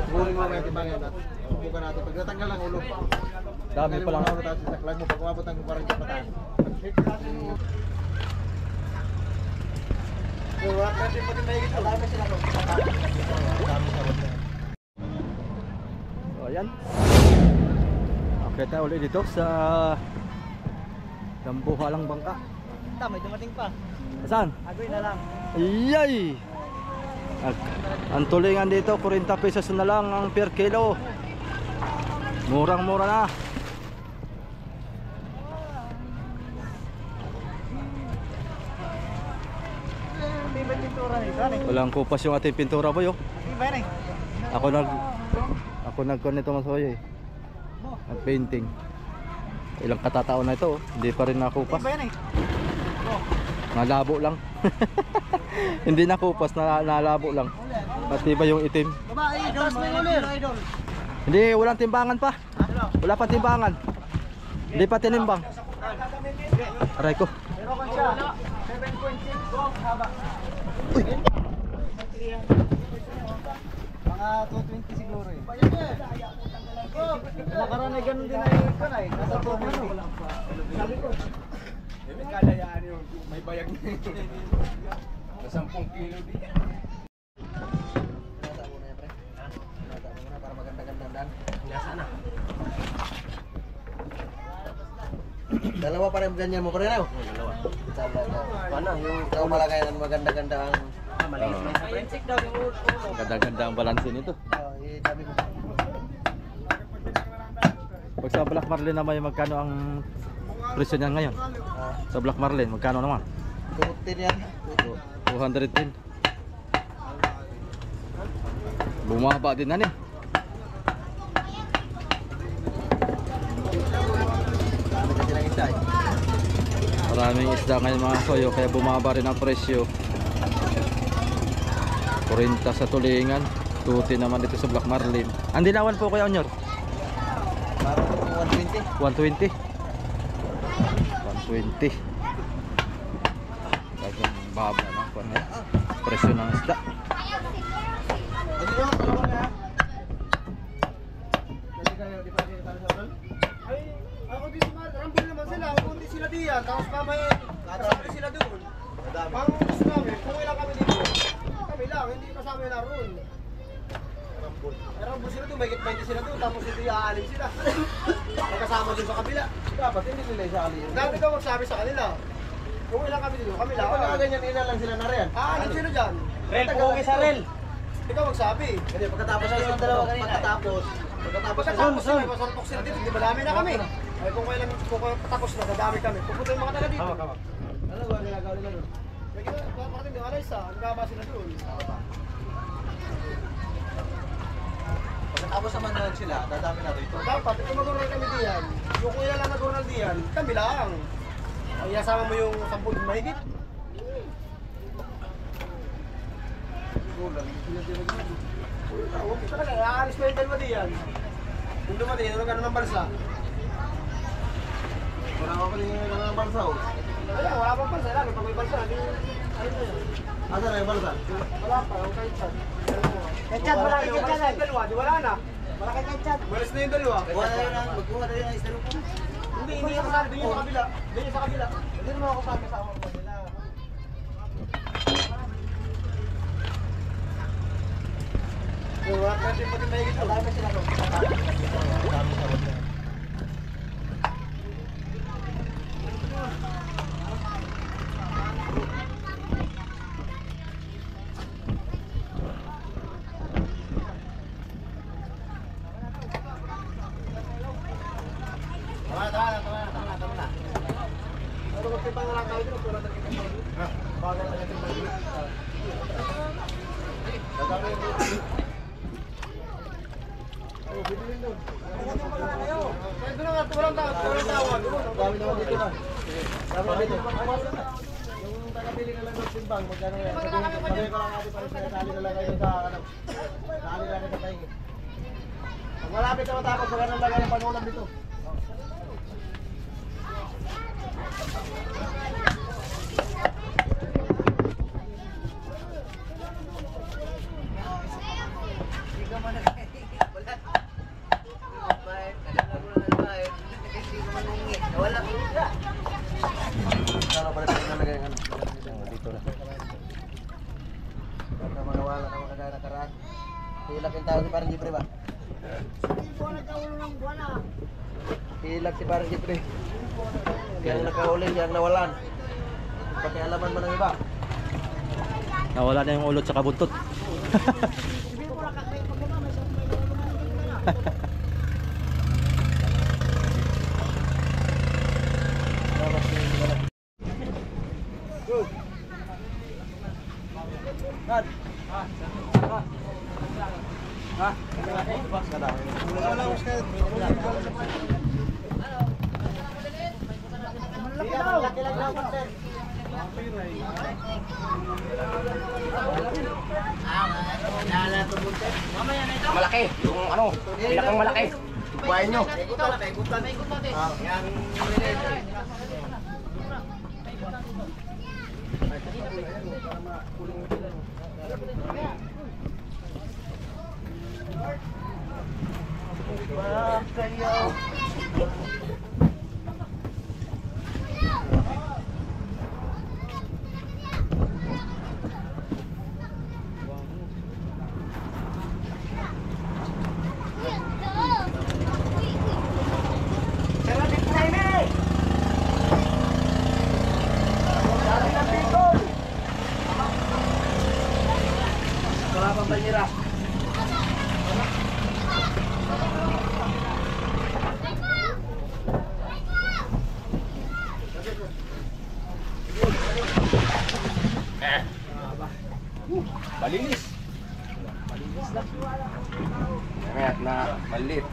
Guling mo may timbangan at subukan natin. Pag natanggal ang ulo, Dami pa lang. Saklag mo pag umabot ang 40 pataan. Wala kasi pati may gito. Dami sila ko. So ayan. Okay tayo ulit dito sa Dambuhalang Bangka. May dumating pa. Saan? Agoy na lang. Iyay! Ang tulingan dito, 40 pesos na lang ang per kilo. Murang-mura na. Hindi ba pintura nito? Walang kupas yung ating pintura boy oh. Hindi ba yan Ako nagkon nito masoy eh. Ang painting. Ilang katataon na ito oh. Hindi pa rin nakupas. Hindi ba yan Nalabo lang. Hindi nakupas, nalabo lang. Pati ba yung itim? Babae, taas mo yung ulir. Hindi, walang timbangan pa. Wala pa timbangan. Hindi pa tinimbang. Aray ko. Pero kung siya, 7.6 haba. Uy. Mga 220 siguro eh. Nakaraan ay ganun din ay ikaw ay. Nasa 220. Sabi ko. Kadayaan yun, may bayag na yun. Na 10 kilo din. Pinasa mo na yan, pre. Pinasa mo na para maganda-gandang daan. Pinasa na. Dalawa pa rin ganyan mo pa rin, oh? Dalawa. Paano? Yung ikaw malagay ng maganda-ganda ang... maliit lang. Ayun, check daw yung ulo. Ganda-ganda ang balanse nito. Dami ko. Pag sa Black Marlin naman yung magkano ang presyo niyan ngayon? Sa Black Marlin, magkano naman? 210 yan. 210. Bumaba din na eh. Dami kasi ng isa eh. Maraming isda ngayon mga soyo, kaya bumaba rin ang presyo. 40 sa tulingan, 210 naman dito sa Black Marlin. Ang dilawan po kaya Onyor? Parang 120. 120. 120. Talagang baba na po na presyo ng isda. Ay, ako di sumarambol naman sila. Kung di sila diyan, tapos mamaya kasama sila doon. Ang gusto namin, kung ilang kami dito, kami lang, hindi kasama yun naroon. Rambol sila doon, may 20 sila doon, tapos hindi aalim sila. Magkasama doon sa kabila. Dapat hindi nila isali yun. Dati ka magsabi sa kanila. Kung ilang kami dito, kami lang. Kapag ganyan ina lang sila na rin. Aalim sila dyan. Rel, pugi sa rel. Ikaw magsabi. Hindi, pagkatapos na yung dalawa kanina. Pagkatapos Pagkatapos sila, masalpok sila dito, di ba dami na kami? Ay kung kailan patapos na, dadami kami. Pupunta yung mga taga dito. ano ba ginagawa nila doon? May parating yung alaysa, nagkaba sila doon. Pagkatapos naman na sila, dadami na rito. Dapat, kung mag-ural kami diyan, yung kung ilan lang nag-ural diyan, kami lang. Ay, asama mo yung 10 mahigit. Huwag talaga, aalis mo yung dalawa diyan. Kung dumating, ano gano'n ng balsa? Wala ka pa rin yung balsa o? Wala pang balsa, lalo pag may balsa, ano yun? Asa na yung balsa? Wala pa, yung kahit Kachat, wala kay Kachat. Dalawa, di wala na. Wala kay Kachat. Malis na yung dalawa. Magkuha na yun ang isda ko. Hindi yung kasama, doon yung sa kabila. Doon yung sa kabila. Hindi naman ako kasama ko nila. Wala kasi pati may gito. Wala kasi sila ko. Tama na. Ano magtimbang lang tayo dito, wala tayong timbang. Bagal na timbang dito. Dadami yung oh, bibilin doon. Kaya doon nga, walang tawag. Dami naman dito na. Dami naman dito. Yung tagabili na lang ng timbang, magkano yan? Sabihin ko lang natin para sinasali na lang kayo sa ano. Sali lang kayo sa tayo. Pag malapit na matapos, magkano lang kayo ng panulam dito. Napintahan si parang Jeffrey ba? Ilag si parang Jeffrey. Kaya ang nakahuli siya ang nawalan. Pati alaman mo ng iba. Nawala na yung ulot sa kabuntot. Malaki, yung ano, pinakang malaki. Buhayin nyo. Wala pang banyera. Malinis. Malinis lang. Kaya na malit.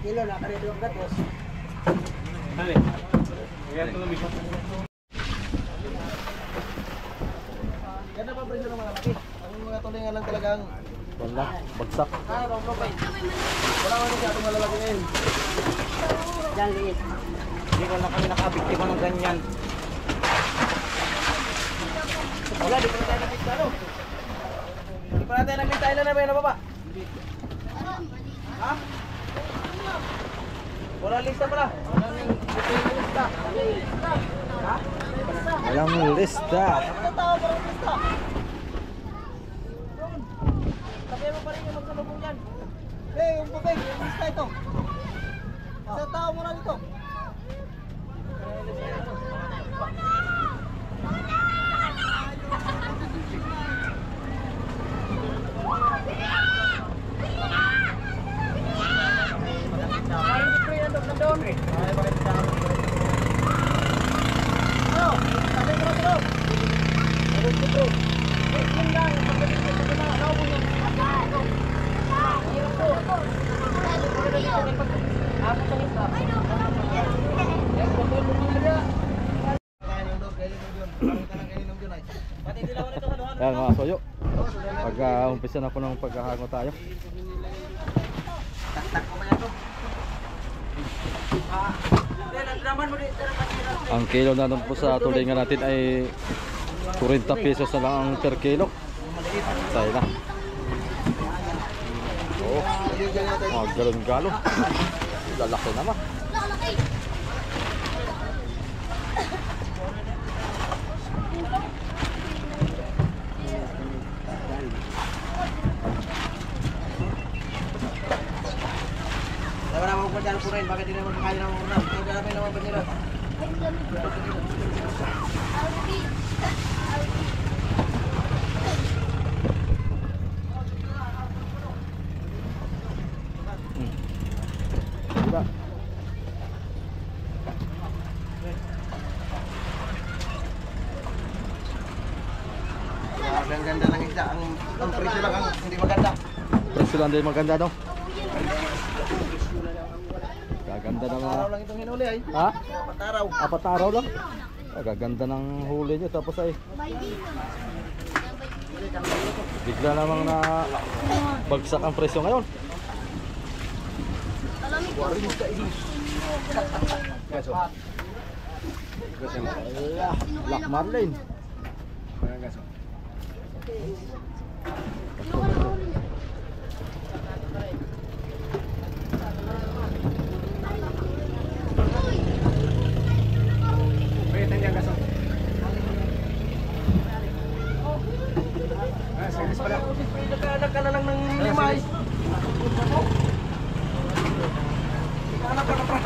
Kilo na kare dong gatos. Dale. Kaya ito lumisa. Ganda pa presyo ng malaki. Ang mga tulingan lang talagang Wala, bagsak. wala man siya itong malalaki ngayon. Diyan liit. Hindi ko na kami nakabiktima ng ganyan. Wala, di pa na tayo nakita no? Di pa na tayo nakita ilan na ba yun na baba? Ha? Wala lista pala. Walang lista. Ha? Walang lista. Ano tao ba ang lista? Sabihan mo pa rin yung magsalubong yan. Yung bubay, yung lista ito. Sa tao mo na dito. Ay, hindi ko yan na doon eh. Ay, bakit sa akin? Ano? Sabi ko na ito. Sabi ko ito. Yun lang, pagdating ko sa mga labo yung hirap po. Ako sa lista. Yan, pagdating mo mga dyan. Kaya nung doon, kaya nung doon. Parang ka lang kaya nung doon ay. Pati dilaw na ito sa doon. Yan mga soyo. Pag-umpisa na po ng paghahango tayo. Tak ko maya to. Ang kilo na nun po sa tulingan natin ay 40 pesos na lang ang per kilo. Tayo na. Oo. Mga galon-galon. Lalaki naman. Dapat naman ko dyan po rin, bakit di naman kakain ng ulam? Ang galapin naman ba nila? Diba? Ang ganda ng isda, ang presyo lang ang hindi maganda. Presyo lang din maganda no? Gaganda ng mga... Araw lang itong hinuli ay. Ha? Pataraw. 4 araw lang. Gaganda ng huli nyo. Tapos ay bigla namang na bagsak ang presyo ngayon. Black Marlin. Nagkaanak ka na lang ng limay. Nagkaanak ka na pra.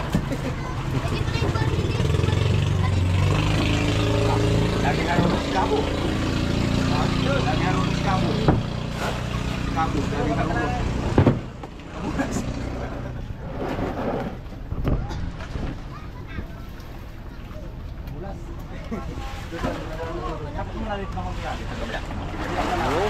Lagi naroon si Kabo. Lagi naroon si Kabo. Kabo, lagi naroon. Dapat malalit na kong kaya dito kabila. Oo.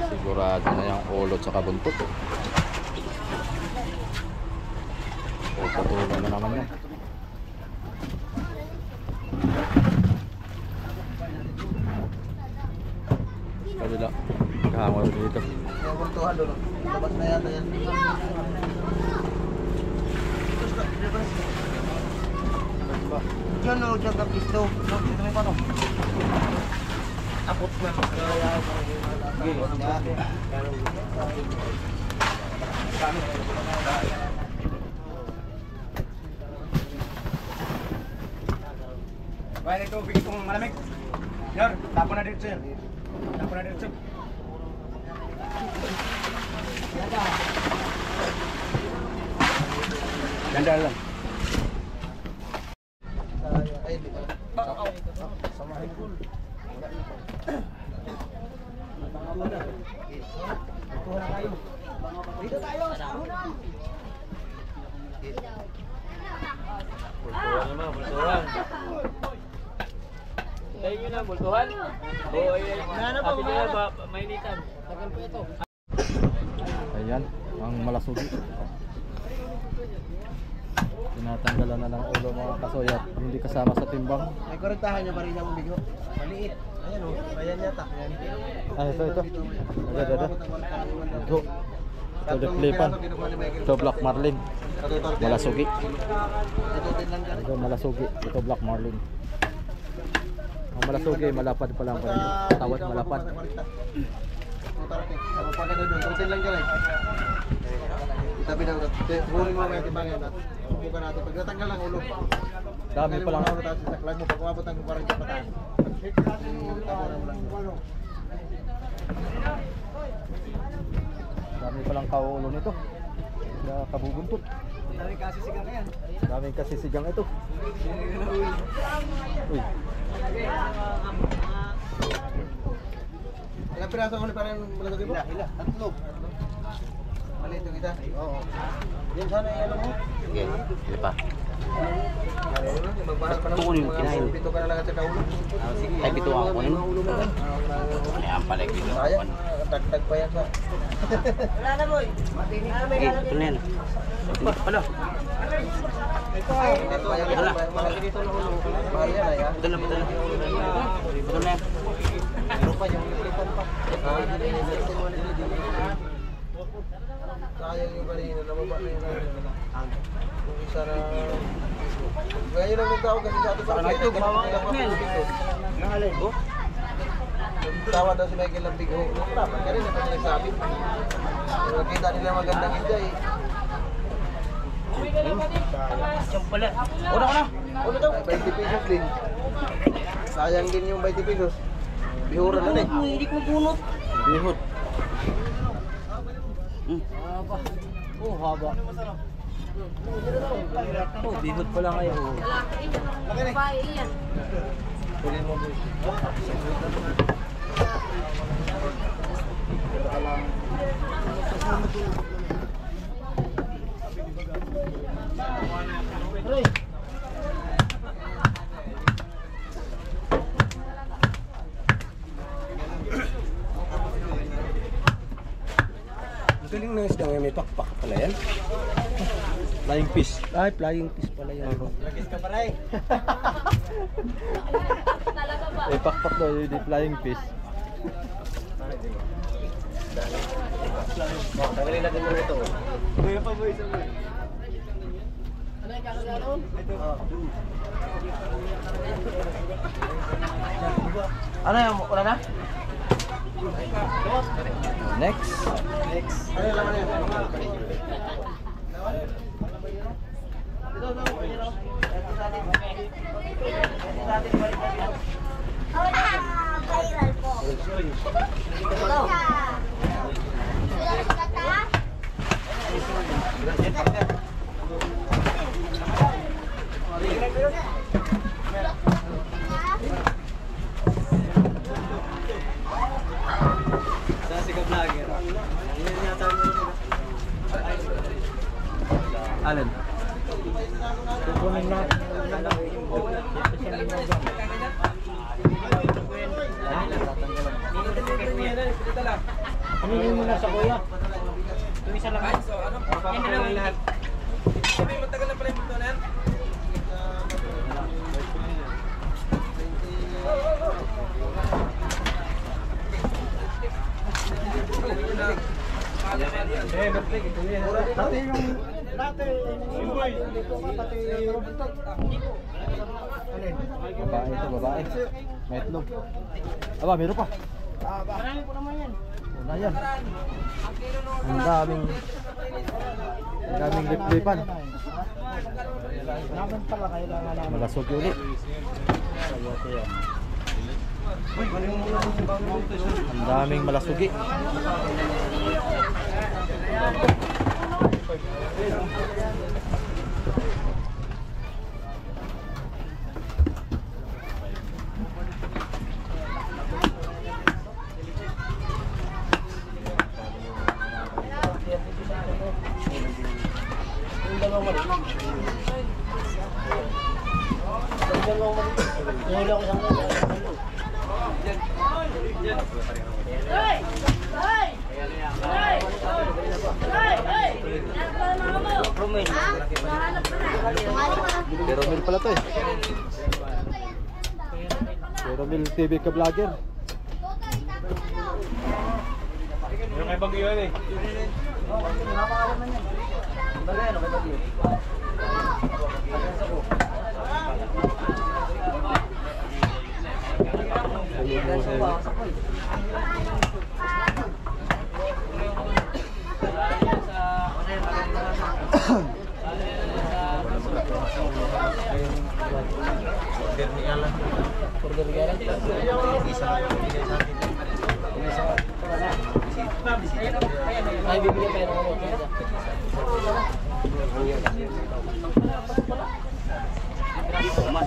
Sigurado na yung ulot sa kabuntot eh. O, patuloy na naman yan. Kabila. Kahangol dito. Yung kultuhan doon. Labas na yata yan. Diyan o, diyan ka pisto. Dito may paano? Apot na. Bayan ito, bigay kong malamig. Yor, tapon na dito sir. Tapon na dito sir. Ganda lang. Ay, di ba? Samahin ko. Dito tayo, sahunan. Bultuhan naman, bultuhan. Tayo nyo na, bultuhan. Oo, ay, sabi nila ba, mainitan. Tagal po ito. Ayan, ang malasugi. Tinatanggalan na ng ulo mga kasoy at hindi kasama sa timbang. May korentahan niya pa rin siyang bigo. Maliit. Ayan o, ayan yata. Ah, ito. Ada. Ito. Ito deplipan. Ito black marlin. Malasugi. Ito malasugi. Ito black marlin. Ang malasugi, malapad pa lang. Tawad malapad. Ang pagkano doon, turutin lang dyan eh. Itabi daw, huling mo may timbangan at subukan natin. Pag natanggal ang ulo, Dami pa lang. Saklag mo, pag umabot ng 40 pataan. Tabunan mo lang. Dami pa lang kaulo nito. Kaya kabubuntot. Daming kasi sigang yan. Daming kasi sigang ito. Uy. Ilang piraso ang huli pa rin malasagay mo? Hila. Tatlo. Maliit yung isa? Oo. Yan sana yung ano mo? Sige, sige pa. Magpahal pa Ito ko yung kinain. Pito ka na lang at sa kaulo. Sige, ay pito ako kunin. Ayan pala yung pito. Sayang, tagtag pa yan sa... Wala na boy. Sige, ito na yan. Ano? Ito yan. Malaki dito ng ulo. Mahal yan ay ha? Ito na, ito na. Ito na yan. Meron pa yung lipan pa. Sayang yung kanina, nababa na yun. Yung isa na... Ngayon lang nagtawag kasi sa atin sa akin. Ito, nangalay ko. Tawa daw si Michael ng bigo. Dapat ka rin, na pag nagsabi. Nakita nila magandang India eh. Siyang pala. Una ko na. Ulo daw. 20 pesos din. Sayang din yung 20 pesos. Bihura na eh. Hindi ko bunot. Bihot. Haba. Oh, haba. Oh, bihot pala kayo. Laki na. Tulin mo boy. Ang galing na isda ngayon, may pakpak pala yan. Flying fish. Ay, flying fish pala yan. Lagis ka pa rin. Eh, pakpak daw, hindi flying fish. Tanggalin natin muna ito. Kuya pa boy, sa boy. Ano yung kakaganoon? Ito. Ano yung wala na? Next. Ano yung laman yan? Ito, ito. Viral po. Ito. Sa si ka-vlogger. Yan yata yung... Alin? Kukunin na. Aminin mo na sa kuya. Ito isa lang. Yan dalawa lahat. Matagal na pala yung punto na yan. Dati yung boy dito ka pati buntot. Babae ito, babae. May itlog. Aba, meron pa. Marami po naman yan. Una yan. Ang daming lip-lipan. Naman pala kailangan naman. Malasog yun ulit. Ang daming malasugi. Yung dalawang mali. Yung dalawang mali. Nahuli ako isang mali. Hoy! Hoy! Hoy! Hoy! Hoy! Romel. Nahanap ko na. Pero Mil pala to eh. Pero Mil TV ka vlogger. Yung kay Bagyo yan eh. Napakalam na yan. Bagay ano kay Bagyo? Ay, bibigyan tayo ng ano.